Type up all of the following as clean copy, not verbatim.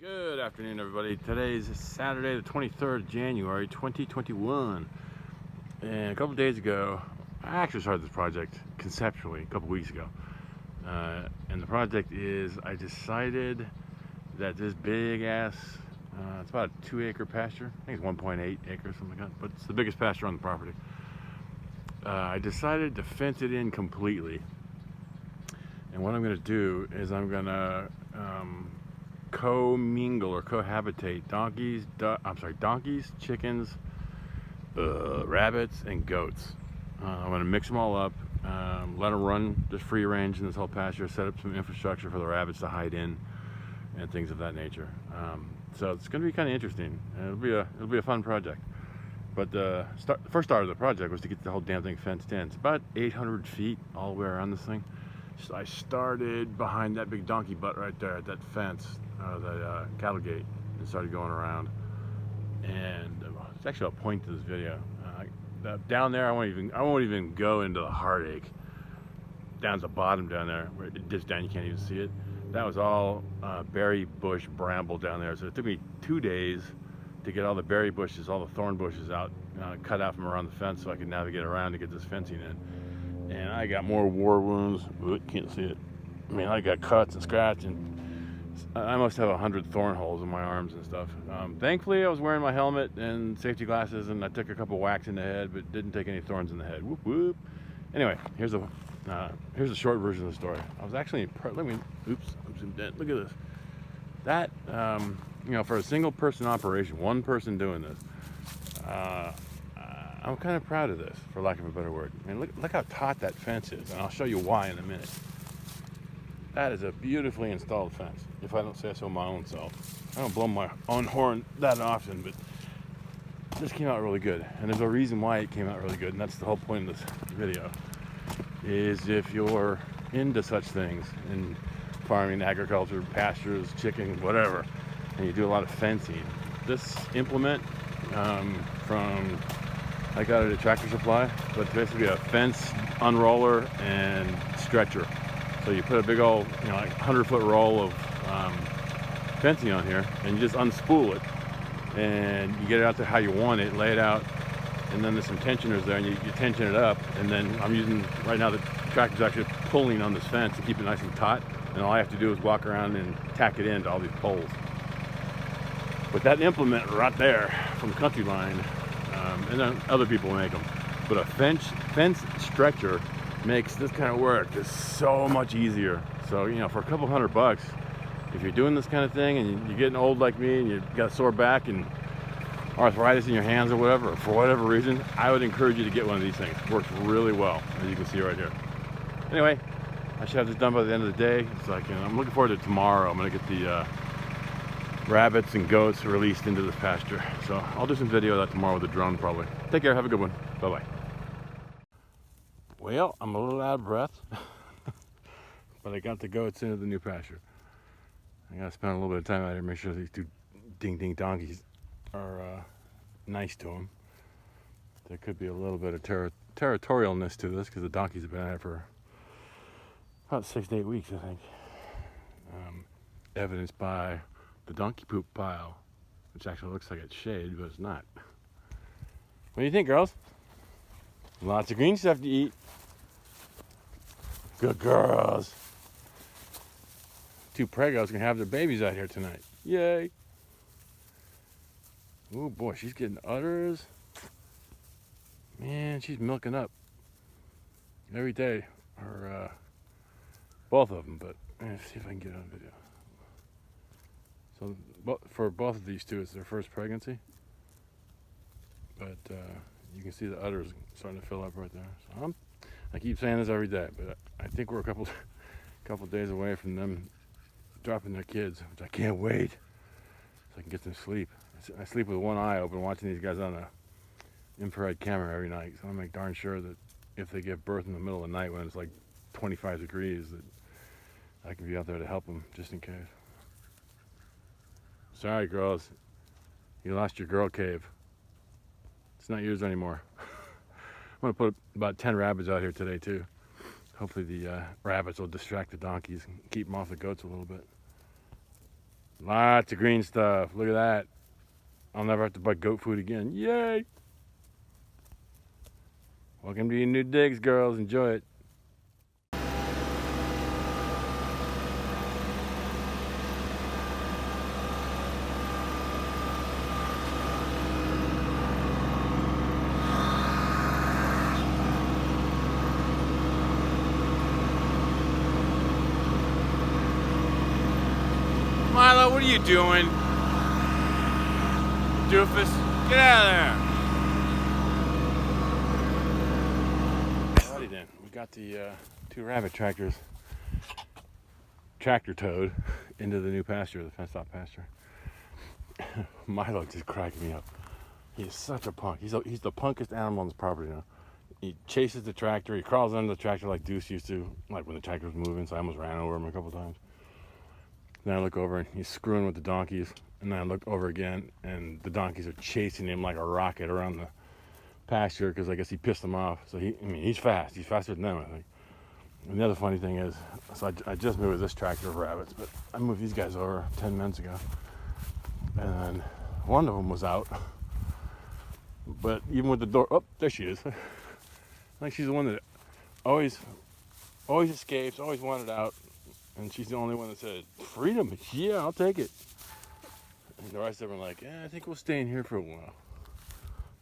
Good afternoon, everybody. Today's Saturday, the 23rd of January, 2021. And a couple days ago, I actually started this project conceptually a couple weeks ago. And the project is, I decided that this big ass, it's about a 2-acre pasture. I think it's 1.8 acres, something like that, but it's the biggest pasture on the property. I decided to fence it in completely. And what I'm going to do is I'm going to co-mingle or cohabitate donkeys, chickens, rabbits, and goats. I'm going to mix them all up, let them run just free range in this whole pasture, set up some infrastructure for the rabbits to hide in, and things of that nature. So it's going to be kind of interesting. It'll be a fun project. But the first start of the project was to get the whole damn thing fenced in. It's about 800 feet all the way around this thing. So I started behind that big donkey butt right there at that fence, the cattle gate, and started going around. And it's actually a point to this video. Down there, I won't even go into the heartache. Down at the bottom down there, where it dips down, you can't even see it. That was all berry bush bramble down there. So it took me 2 days to get all the berry bushes, all the thorn bushes out, cut out from around the fence so I could navigate around to get this fencing in. And I got more war wounds. Ooh, can't see it. I mean, I got cuts and scratches, and I must have 100 thorn holes in my arms and stuff. Thankfully, I was wearing my helmet and safety glasses, and I took a couple whacks in the head, but didn't take any thorns in the head. Whoop whoop. Anyway, here's the short version of the story. I was actually oops, I'm dead. Look at this. That for a single person operation, one person doing this. I'm kind of proud of this, for lack of a better word. I mean, look how taut that fence is, and I'll show you why in a minute. That is a beautifully installed fence, if I don't say so my own self. I don't blow my own horn that often, but this came out really good. And there's a reason why it came out really good, and that's the whole point of this video, is if you're into such things, in farming, agriculture, pastures, chicken, whatever, and you do a lot of fencing, this implement I got it at Tractor Supply, but it's basically a fence unroller and stretcher. So you put a big old, like 100-foot roll of fencing on here, and you just unspool it, and you get it out to how you want it, lay it out, and then there's some tensioners there, and you tension it up, and then I'm using, right now the tractor's actually pulling on this fence to keep it nice and taut, and all I have to do is walk around and tack it into all these poles. But that implement right there from Country Line, and then other people make them, but a fence stretcher makes this kind of work just so much easier. So for a couple $100, if you're doing this kind of thing and you're getting old like me and you've got a sore back and arthritis in your hands or whatever, for whatever reason, I would encourage you to get one of these things. It works really well, as you can see right here. Anyway, I should have this done by the end of the day, so I'm looking forward to tomorrow. I'm going to get the rabbits and goats released into this pasture. So I'll do some video of that tomorrow with a drone probably. Take care, have a good one. Bye-bye. Well, I'm a little out of breath, but I got the goats into the new pasture. I gotta spend a little bit of time out here, make sure these two ding donkeys are nice to them. There could be a little bit of territorialness to this because the donkeys have been at it for about 6 to 8 weeks, I think. Evidenced by the donkey poop pile, which actually looks like it's shade, but it's not. What do you think, girls? Lots of green stuff to eat. Good girls. 2 pregos can have their babies out here tonight. Yay. Oh boy, she's getting udders. Man, she's milking up every day. Or both of them, but let's see if I can get it on video. So for both of these two, it's their first pregnancy, but you can see the udders starting to fill up right there. So I keep saying this every day, but I think we're a couple days away from them dropping their kids, which I can't wait, so I can get some sleep. I sleep with one eye open, watching these guys on a infrared camera every night, so I make darn sure that if they give birth in the middle of the night when it's like 25 degrees, that I can be out there to help them just in case. Sorry, girls. You lost your girl cave. It's not yours anymore. I'm going to put about 10 rabbits out here today, too. Hopefully the rabbits will distract the donkeys and keep them off the goats a little bit. Lots of green stuff. Look at that. I'll never have to buy goat food again. Yay! Welcome to your new digs, girls. Enjoy it. Milo, what are you doing? Doofus, get out of there. Alrighty then, we got the 2 rabbit tractor towed into the new pasture, the fenced off pasture. Milo just cracking me up. He's such a punk. He's the punkest animal on this property now. He chases the tractor, he crawls under the tractor like Deuce used to, like when the tractor was moving, so I almost ran over him a couple times. Then I look over and he's screwing with the donkeys. And then I look over again and the donkeys are chasing him like a rocket around the pasture because I guess he pissed them off. So he's fast. He's faster than them, I think. And the other funny thing is, so I just moved this tractor of rabbits, but I moved these guys over 10 minutes ago. And then one of them was out. But even with the door, oh, there she is. I think she's the one that always escapes, always wanted out. And she's the only one that said, freedom, yeah, I'll take it. And the rest of them are like, I think we'll stay in here for a while.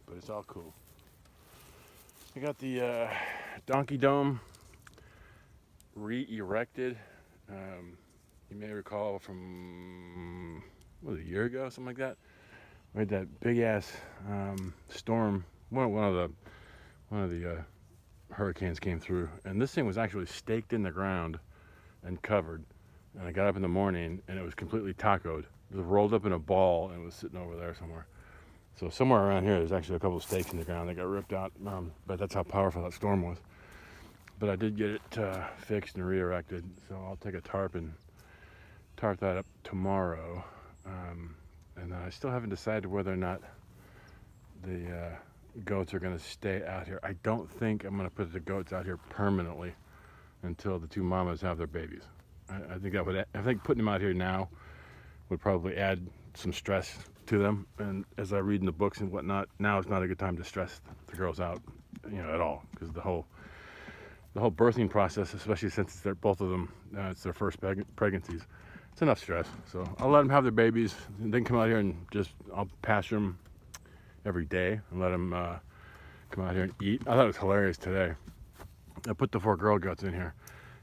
But it's all cool. We got the donkey dome re-erected. You may recall from, what was it, a year ago, something like that? We had that big ass storm. One of the hurricanes came through, and this thing was actually staked in the ground and covered. And I got up in the morning and it was completely tacoed. It was rolled up in a ball and it was sitting over there somewhere. So somewhere around here there's actually a couple of stakes in the ground that got ripped out, but that's how powerful that storm was. But I did get it fixed and re-erected, so I'll take a tarp and tarp that up tomorrow. And I still haven't decided whether or not the goats are going to stay out here. I don't think I'm going to put the goats out here permanently until the 2 mamas have their babies. I think putting them out here now would probably add some stress to them. And as I read in the books and whatnot, now is not a good time to stress the girls out, at all, because the whole birthing process, especially since they're both of them, it's their first pregnancies. It's enough stress. So I'll let them have their babies. And they can come out here and I'll pasture them every day and let them come out here and eat. I thought it was hilarious today. I put the 4 girl goats in here,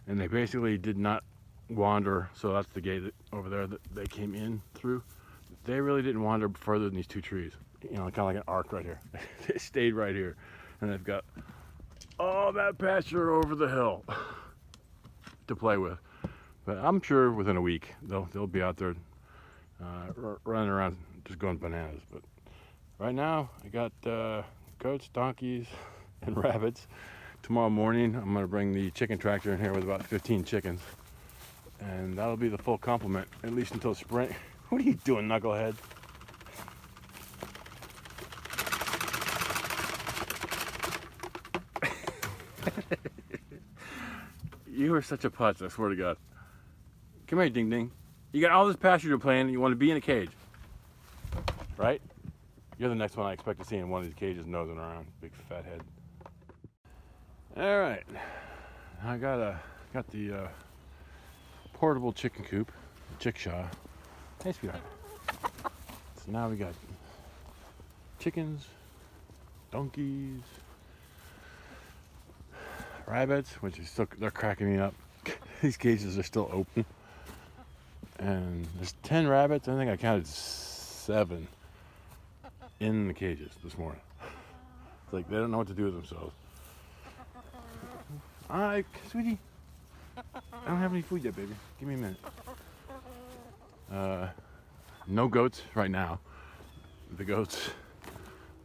and they basically did not wander. So that's the gate over there that they came in through. They really didn't wander further than these 2 trees. Kind of like an arc right here. They stayed right here, and they've got all that pasture over the hill to play with. But I'm sure within a week they'll be out there running around, just going bananas. But right now I got goats, donkeys, and rabbits. Tomorrow morning I'm going to bring the chicken tractor in here with about 15 chickens, and that'll be the full complement, at least until spring. What are you doing, knucklehead? You are such a putz, I swear to God. Come here, Ding Ding. You got all this pasture to play in, and you want to be in a cage, right? You're the next one I expect to see in one of these cages nosing around, big fat head. All right, I got the portable chicken coop, chickshaw. Hey, sweetheart. So now we got chickens, donkeys, rabbits, which is they're cracking me up. These cages are still open, and there's 10 rabbits. I think I counted 7 in the cages this morning. It's like they don't know what to do with themselves. Alright, sweetie. I don't have any food yet, baby. Give me a minute. No goats right now. The goats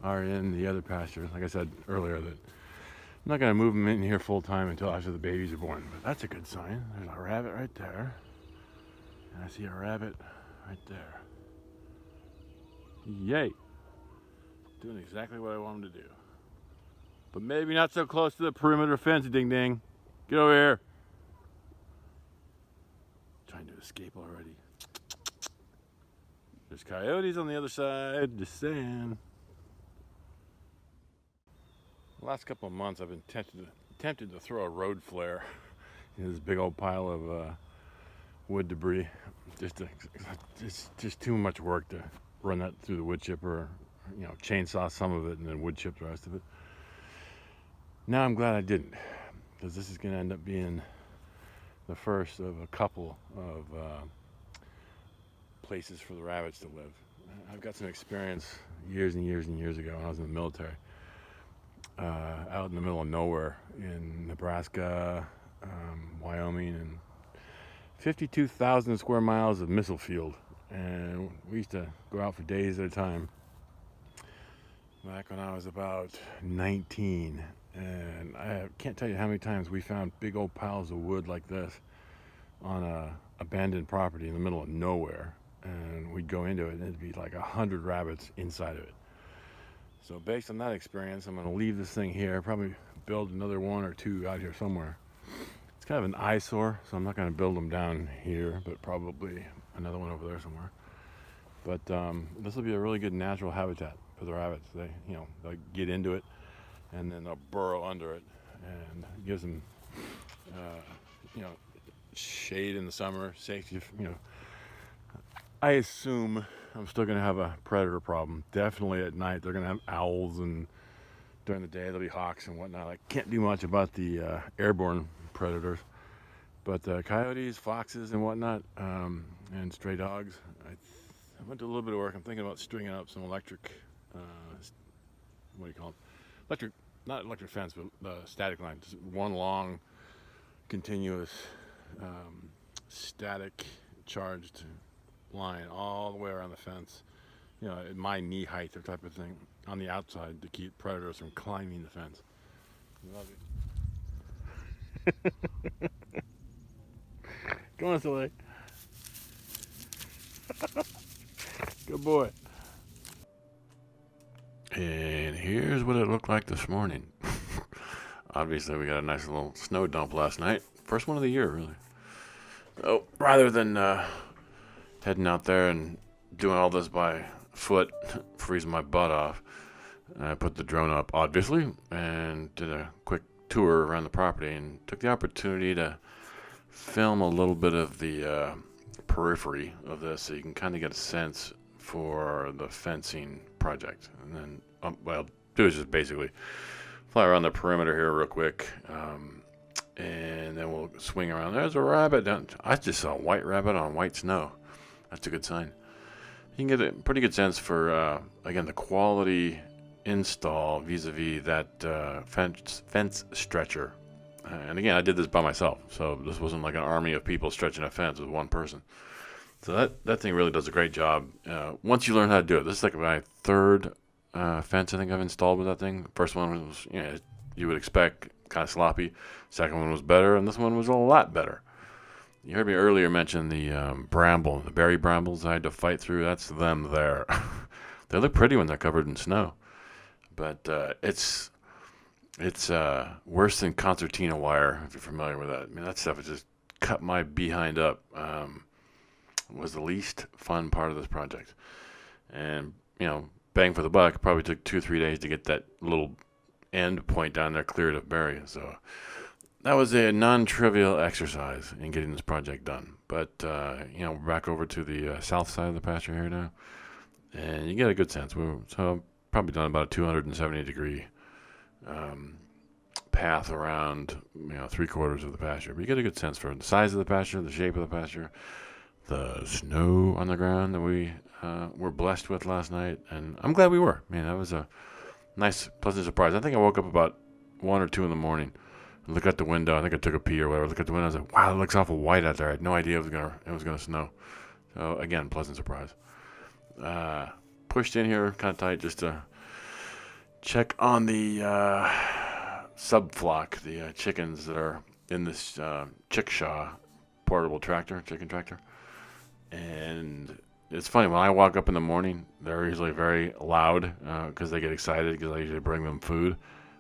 are in the other pasture. Like I said earlier, that I'm not going to move them in here full time until after the babies are born. But that's a good sign. There's a rabbit right there. And I see a rabbit right there. Yay. Doing exactly what I want them to do. But maybe not so close to the perimeter fence, Ding Ding. Get over here. Trying to escape already. There's coyotes on the other side, just saying. The last couple of months I've been tempted to throw a road flare in this big old pile of wood debris. Just too much work to run that through the wood chipper, chainsaw some of it and then wood chip the rest of it. Now I'm glad I didn't, because this is going to end up being the first of a couple of places for the rabbits to live. I've got some experience years and years and years ago when I was in the military, out in the middle of nowhere in Nebraska, Wyoming, and 52,000 square miles of missile field. And we used to go out for days at a time back when I was about 19. And I can't tell you how many times we found big old piles of wood like this on a abandoned property in the middle of nowhere. And we'd go into it and it'd be like 100 rabbits inside of it. So based on that experience, I'm going to leave this thing here, probably build another one or two out here somewhere. It's kind of an eyesore, so I'm not going to build them down here, but probably another one over there somewhere. But this will be a really good natural habitat for the rabbits. They'll get into it, and then they'll burrow under it, and it gives them, shade in the summer, safety. I assume I'm still going to have a predator problem. Definitely at night, they're going to have owls, and during the day, there'll be hawks and whatnot. I can't do much about the airborne predators, but coyotes, foxes, and whatnot, and stray dogs. I went to a little bit of work. I'm thinking about stringing up some electric, what do you call it? Not electric fence, but static line. Just one long, continuous, static, charged line all the way around the fence. At my knee height, or type of thing, on the outside to keep predators from climbing the fence. Love it. Come on, Soleil. Good boy. And here's what it looked like this morning. Obviously, we got a nice little snow dump last night. First one of the year, really. So, rather than heading out there and doing all this by foot, freezing my butt off, I put the drone up, obviously, and did a quick tour around the property and took the opportunity to film a little bit of the periphery of this so you can kind of get a sense for the fencing project. And then what I'll do is just basically fly around the perimeter here real quick, and then we'll swing around. There's a rabbit. I just saw a white rabbit on white snow. That's a good sign. You can get a pretty good sense for, again, the quality install vis-a-vis that fence stretcher. And again, I did this by myself, so this wasn't like an army of people stretching a fence with one person. So that thing really does a great job. Once you learn how to do it, this is like my third fence I think I've installed with that thing. First one was, you would expect, kind of sloppy. Second one was better, and this one was a lot better. You heard me earlier mention the the berry brambles I had to fight through. That's them there. They look pretty when they're covered in snow, but it's worse than concertina wire, if you're familiar with that. I mean, that stuff has just cut my behind up. Was the least fun part of this project. And, bang for the buck, it probably took 2 or 3 days to get that little end point down there cleared of berry. So that was a non-trivial exercise in getting this project done. But, we're back over to the south side of the pasture here now. And you get a good sense. So I've probably done about a 270-degree path around, 3/4 of the pasture. But you get a good sense for the size of the pasture, the shape of the pasture, the snow on the ground that we were blessed with last night. And I'm glad we were. That was a nice, pleasant surprise. I think I woke up about 1 or 2 in the morning and looked out the window. I think I took a pee or whatever. Look at the window. I was like, wow, it looks awful white out there. I had no idea it was gonna snow. So again, pleasant surprise. Pushed in here kind of tight just to check on the sub flock, the chickens that are in this chickshaw portable chicken tractor. And it's funny, when I walk up in the morning, they're usually very loud because they get excited because I usually bring them food.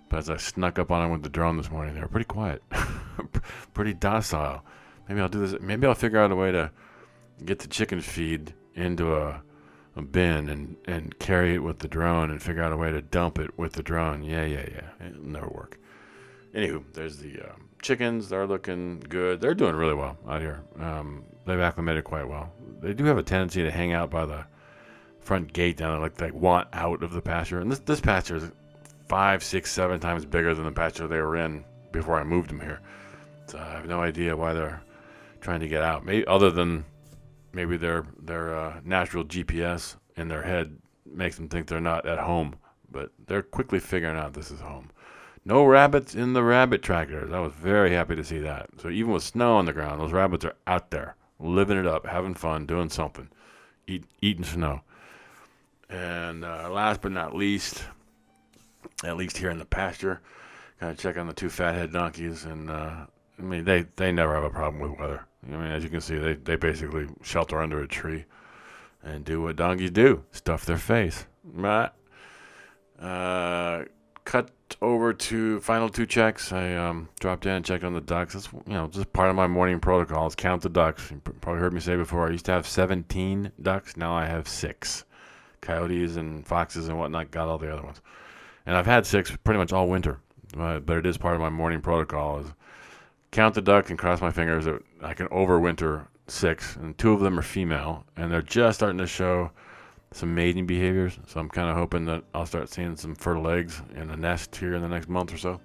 But as I snuck up on them with the drone this morning, they were pretty quiet, pretty docile. Maybe I'll do this. Maybe I'll figure out a way to get the chicken feed into a a bin and carry it with the drone and figure out a way to dump it with the drone. Yeah. It'll never work. Anywho, there's the chickens. They're looking good. They're doing really well out here. They've acclimated quite well. They do have a tendency to hang out by the front gate down there, like they want out of the pasture. And this pasture is 5, 6, 7 times bigger than the pasture they were in before I moved them here. So I have no idea why they're trying to get out. Maybe other than maybe their natural GPS in their head makes them think they're not at home. But they're quickly figuring out this is home. No rabbits in the rabbit trackers. I was very happy to see that. So even with snow on the ground, those rabbits are out there, living it up, having fun, doing something, eating snow. And last but not least, at least here in the pasture, kind of check on the 2 fathead donkeys. And I mean, they never have a problem with weather. I mean, as you can see, they basically shelter under a tree and do what donkeys do, stuff their face. Right. Cut over to final 2 checks. I dropped in and checked on the ducks. That's just part of my morning protocol is count the ducks. You probably heard me say before, I used to have 17 ducks. Now I have 6. Coyotes and foxes and whatnot got all the other ones. And I've had 6 pretty much all winter. But it is part of my morning protocol is count the duck and cross my fingers that I can overwinter 6. And 2 of them are female. And they're just starting to show some mating behaviors, so I'm kind of hoping that I'll start seeing some fertile eggs in the nest here in the next month or so,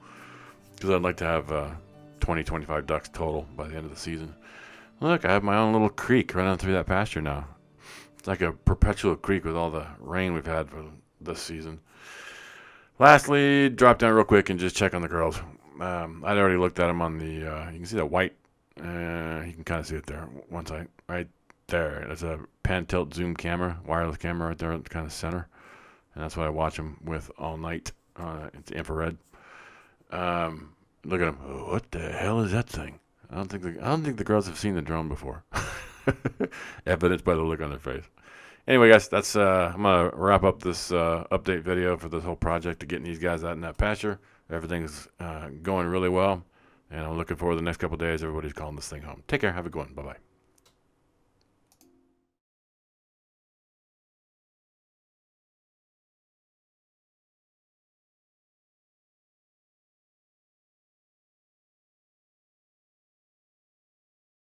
because I'd like to have 20, 25 ducks total by the end of the season. Look, I have my own little creek running through that pasture now. It's like a perpetual creek with all the rain we've had for this season. Lastly, drop down real quick and just check on the girls. I'd already looked at them on the, you can see the white, you can kind of see it there, one side, right there. There's a pan tilt zoom camera, wireless camera right there at the kind of center, and that's what I watch them with all night. It's infrared. Look at them. Oh, what the hell is that thing? I don't think the girls have seen the drone before. Evidenced by the look on their face. Anyway, guys, that's I'm gonna wrap up this update video for this whole project of getting these guys out in that pasture. Everything's going really well, and I'm looking forward to the next couple of days. Everybody's calling this thing home. Take care. Have a good one. Bye bye.